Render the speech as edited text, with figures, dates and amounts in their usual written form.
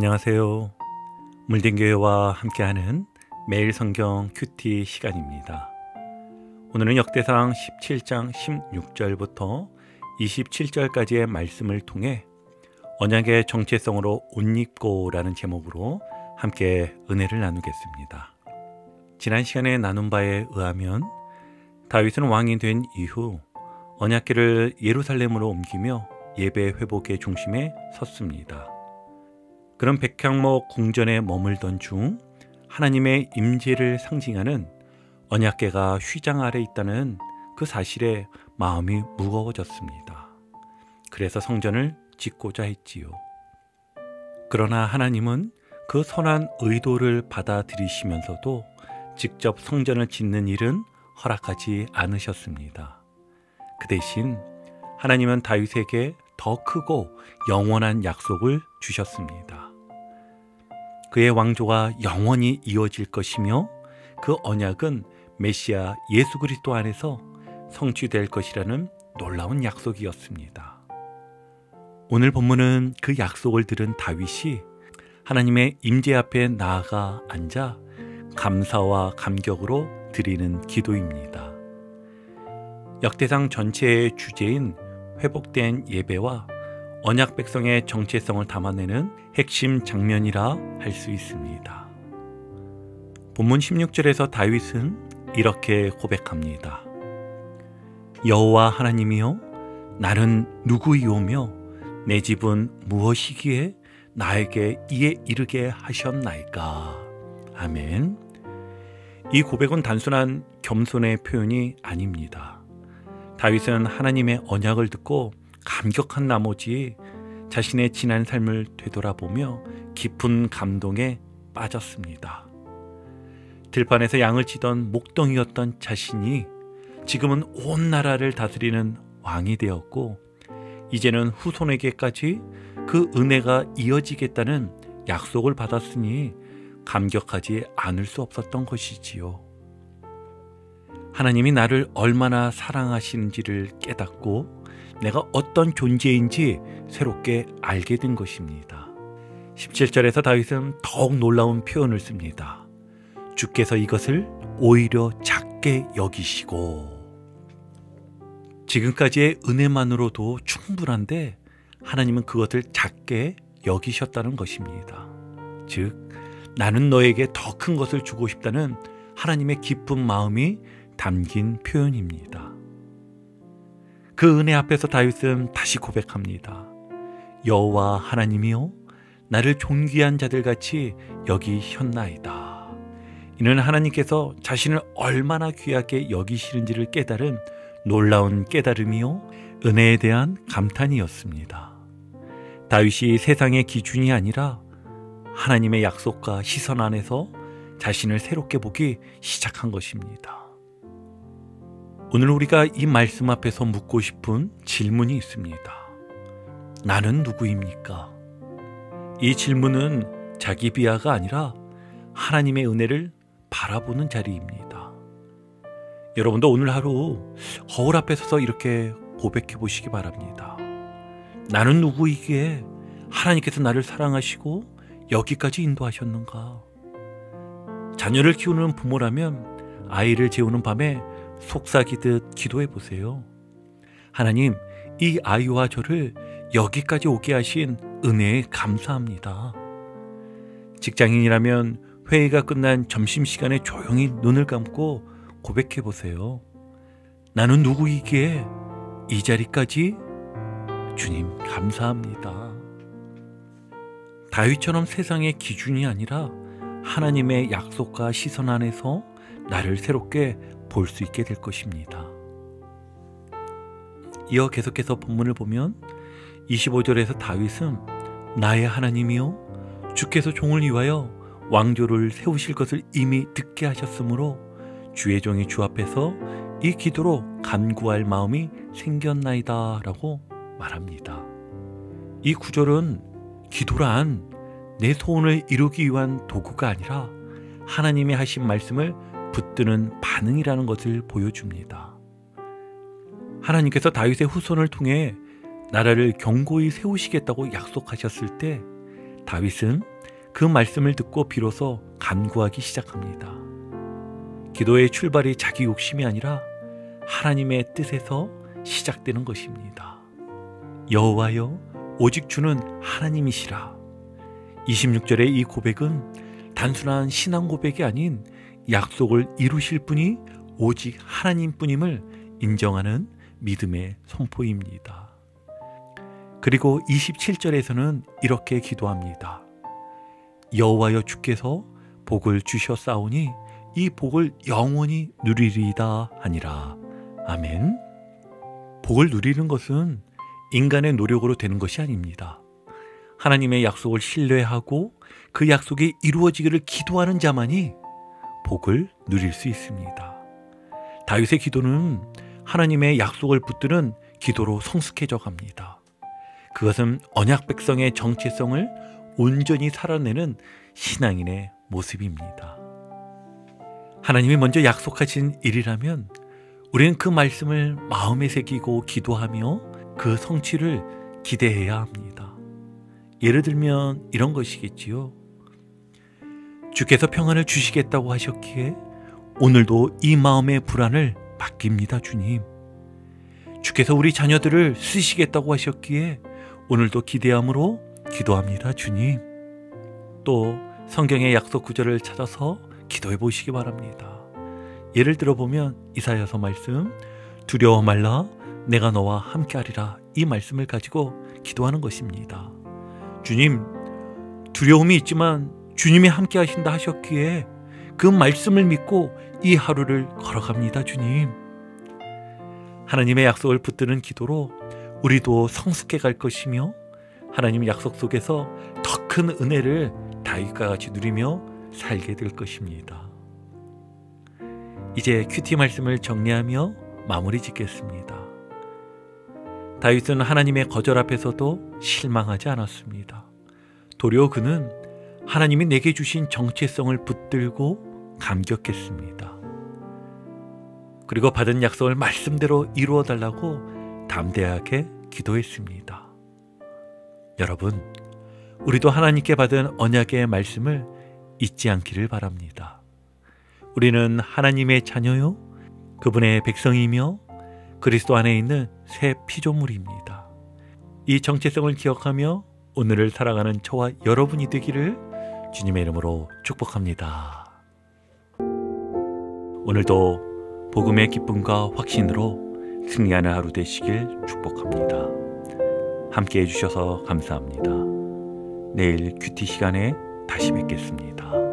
안녕하세요. 물된교회와 함께하는 매일 성경 큐티 시간입니다. 오늘은 역대상 17장 16절부터 27절까지의 말씀을 통해 언약의 정체성으로 옷 입고라는 제목으로 함께 은혜를 나누겠습니다. 지난 시간에 나눈 바에 의하면 다윗은 왕이 된 이후 언약궤를 예루살렘으로 옮기며 예배 회복의 중심에 섰습니다. 그런 백향목 궁전에 머물던 중 하나님의 임재를 상징하는 언약궤가 휘장 아래 있다는 그 사실에 마음이 무거워졌습니다. 그래서 성전을 짓고자 했지요. 그러나 하나님은 그 선한 의도를 받아들이시면서도 직접 성전을 짓는 일은 허락하지 않으셨습니다. 그 대신 하나님은 다윗에게 더 크고 영원한 약속을 주셨습니다. 그의 왕조가 영원히 이어질 것이며 그 언약은 메시아 예수 그리스도 안에서 성취될 것이라는 놀라운 약속이었습니다. 오늘 본문은 그 약속을 들은 다윗이 하나님의 임재 앞에 나아가 앉아 감사와 감격으로 드리는 기도입니다. 역대상 전체의 주제인 회복된 예배와 언약 백성의 정체성을 담아내는 핵심 장면이라 할 수 있습니다. 본문 16절에서 다윗은 이렇게 고백합니다. 여호와 하나님이여, 나는 누구이오며 내 집은 무엇이기에 나에게 이에 이르게 하셨나이까. 아멘. 이 고백은 단순한 겸손의 표현이 아닙니다. 다윗은 하나님의 언약을 듣고 감격한 나머지 자신의 지난 삶을 되돌아보며 깊은 감동에 빠졌습니다. 들판에서 양을 치던 목동이었던 자신이 지금은 온 나라를 다스리는 왕이 되었고, 이제는 후손에게까지 그 은혜가 이어지겠다는 약속을 받았으니 감격하지 않을 수 없었던 것이지요. 하나님이 나를 얼마나 사랑하시는지를 깨닫고 내가 어떤 존재인지 새롭게 알게 된 것입니다. 17절에서 다윗은 더욱 놀라운 표현을 씁니다. 주께서 이것을 오히려 작게 여기시고. 지금까지의 은혜만으로도 충분한데 하나님은 그것을 작게 여기셨다는 것입니다. 즉, 나는 너에게 더 큰 것을 주고 싶다는 하나님의 기쁜 마음이 담긴 표현입니다. 그 은혜 앞에서 다윗은 다시 고백합니다. 여호와 하나님이여, 나를 존귀한 자들같이 여기셨나이다. 이는 하나님께서 자신을 얼마나 귀하게 여기시는지를 깨달은 놀라운 깨달음이요 은혜에 대한 감탄이었습니다. 다윗이 세상의 기준이 아니라 하나님의 약속과 시선 안에서 자신을 새롭게 보기 시작한 것입니다. 오늘 우리가 이 말씀 앞에서 묻고 싶은 질문이 있습니다. 나는 누구입니까? 이 질문은 자기 비하가 아니라 하나님의 은혜를 바라보는 자리입니다. 여러분도 오늘 하루 거울 앞에 서서 이렇게 고백해 보시기 바랍니다. 나는 누구이기에 하나님께서 나를 사랑하시고 여기까지 인도하셨는가? 자녀를 키우는 부모라면 아이를 재우는 밤에 속삭이듯 기도해 보세요. 하나님, 이 아이와 저를 여기까지 오게 하신 은혜에 감사합니다. 직장인이라면 회의가 끝난 점심시간에 조용히 눈을 감고 고백해 보세요. 나는 누구이기에 이 자리까지 주님 감사합니다. 다윗처럼 세상의 기준이 아니라 하나님의 약속과 시선 안에서 나를 새롭게 볼 수 있게 될 것입니다. 이어 계속해서 본문을 보면 25절에서 다윗은 나의 하나님이여, 주께서 종을 위하여 왕조를 세우실 것을 이미 듣게 하셨으므로 주의 종이 주 앞에서 이 기도로 간구할 마음이 생겼나이다 라고 말합니다. 이 구절은 기도란 내 소원을 이루기 위한 도구가 아니라 하나님이 하신 말씀을 붙드는 반응이라는 것을 보여줍니다. 하나님께서 다윗의 후손을 통해 나라를 견고히 세우시겠다고 약속하셨을 때 다윗은 그 말씀을 듣고 비로소 간구하기 시작합니다. 기도의 출발이 자기 욕심이 아니라 하나님의 뜻에서 시작되는 것입니다. 여호와여, 오직 주는 하나님이시라. 26절의 이 고백은 단순한 신앙 고백이 아닌 약속을 이루실 분이 오직 하나님뿐임을 인정하는 믿음의 선포입니다. 그리고 27절에서는 이렇게 기도합니다. 여호와여, 주께서 복을 주셨사오니 이 복을 영원히 누리리이다 하니라. 아멘. 복을 누리는 것은 인간의 노력으로 되는 것이 아닙니다. 하나님의 약속을 신뢰하고 그 약속이 이루어지기를 기도하는 자만이 복을 누릴 수 있습니다. 다윗의 기도는 하나님의 약속을 붙드는 기도로 성숙해져 갑니다. 그것은 언약 백성의 정체성을 온전히 살아내는 신앙인의 모습입니다. 하나님이 먼저 약속하신 일이라면 우리는 그 말씀을 마음에 새기고 기도하며 그 성취를 기대해야 합니다. 예를 들면 이런 것이겠지요. 주께서 평안을 주시겠다고 하셨기에 오늘도 이 마음의 불안을 맡깁니다, 주님. 주께서 우리 자녀들을 쓰시겠다고 하셨기에 오늘도 기대함으로 기도합니다, 주님. 또 성경의 약속 구절을 찾아서 기도해 보시기 바랍니다. 예를 들어보면 이사야서 말씀, 두려워 말라 내가 너와 함께하리라, 이 말씀을 가지고 기도하는 것입니다. 주님, 두려움이 있지만 주님이 함께 하신다 하셨기에 그 말씀을 믿고 이 하루를 걸어갑니다, 주님. 하나님의 약속을 붙드는 기도로 우리도 성숙해 갈 것이며 하나님의 약속 속에서 더 큰 은혜를 다윗과 같이 누리며 살게 될 것입니다. 이제 큐티 말씀을 정리하며 마무리 짓겠습니다. 다윗은 하나님의 거절 앞에서도 실망하지 않았습니다. 도리어 그는 하나님이 내게 주신 정체성을 붙들고 감격했습니다. 그리고 받은 약속을 말씀대로 이루어 달라고 담대하게 기도했습니다. 여러분, 우리도 하나님께 받은 언약의 말씀을 잊지 않기를 바랍니다. 우리는 하나님의 자녀요, 그분의 백성이며 그리스도 안에 있는 새 피조물입니다. 이 정체성을 기억하며 오늘을 살아가는 저와 여러분이 되기를 주님의 이름으로 축복합니다. 오늘도 복음의 기쁨과 확신으로 승리하는 하루 되시길 축복합니다. 함께 해주셔서 감사합니다. 내일 큐티 시간에 다시 뵙겠습니다.